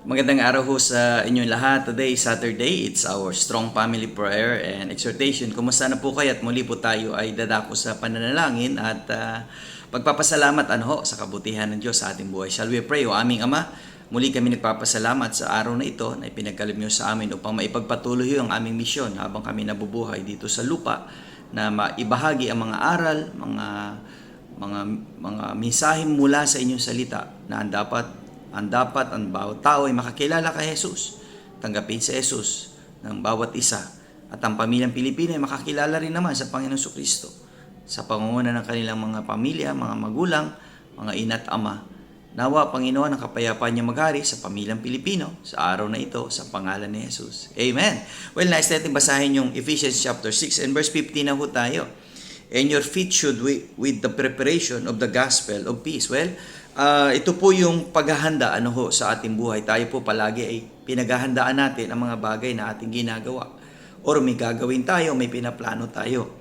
Magandang araw ho sa inyong lahat. Today, Saturday, it's our Strong Family Prayer and Exhortation. Kumusta na po kayo? At muli po tayo ay dadako sa pananalangin at pagpapasalamat sa kabutihan ng Diyos sa ating buhay. Shall we pray? O aming Ama, muli kami nagpapasalamat sa araw na ito na ipinagkaloob niyo sa amin upang maipagpatuloy ang aming misyon habang kami nabubuhay dito sa lupa, na maibahagi ang mga aral, mga mensahe mula sa inyong salita na ang bawat tao ay makakilala kay Jesus, tanggapin si Jesus ng bawat isa, at ang pamilyang Pilipino ay makakilala rin naman sa Panginoon Kristo sa pangunguna ng kanilang mga pamilya, mga magulang, mga ina't ama. Nawa, Panginoon, ang kapayapaan niya maghari sa pamilyang Pilipino sa araw na ito sa pangalan ni Jesus. Amen. Well, nais natin basahin yung Ephesians chapter 6 and verse 15 na ho tayo. And your feet should with the preparation of the gospel of peace. Well, ito po yung paghahanda sa ating buhay. Tayo po palagi ay pinaghahandaan natin ang mga bagay na ating ginagawa. Or may gagawin tayo, may pinaplano tayo.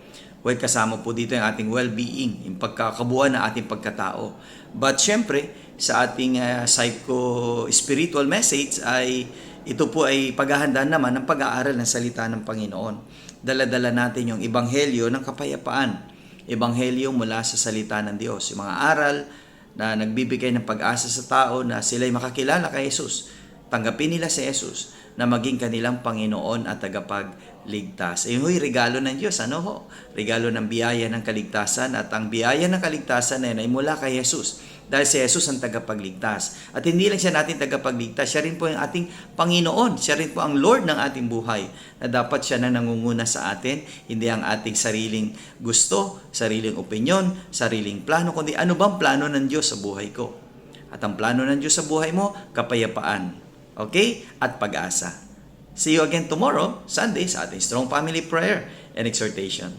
Well, kasama po dito yung ating well-being, yung pagkakabuuan ng ating pagkatao. But syempre, sa ating psycho-spiritual message ay ito po ay paghahandaan naman ng pag-aaral ng salita ng Panginoon. Dala-dala natin yung ebanghelyo ng kapayapaan. Ebanghelyo mula sa salita ng Diyos. Yung mga aral na nagbibigay ng pag-asa sa tao na sila'y makakilala kay Jesus. Tanggapin nila si Jesus na maging kanilang Panginoon at tagapagligtas. Ayun ho'y regalo ng Diyos. Regalo ng biyaya ng kaligtasan, at ang biyaya ng kaligtasan ay mula kay Jesus. Dahil si Jesus ang tagapagligtas. At hindi lang siya natin tagapagligtas, siya rin po yung ating Panginoon. Siya rin po ang Lord ng ating buhay, na dapat siya na nangunguna sa atin, hindi ang ating sariling gusto, sariling opinyon, sariling plano, kundi ano bang plano ng Diyos sa buhay ko. At ang plano ng Diyos sa buhay mo, kapayapaan. Okay? At pag-asa. See you again tomorrow, Sunday, sa ating Strong Family Prayer and Exhortation.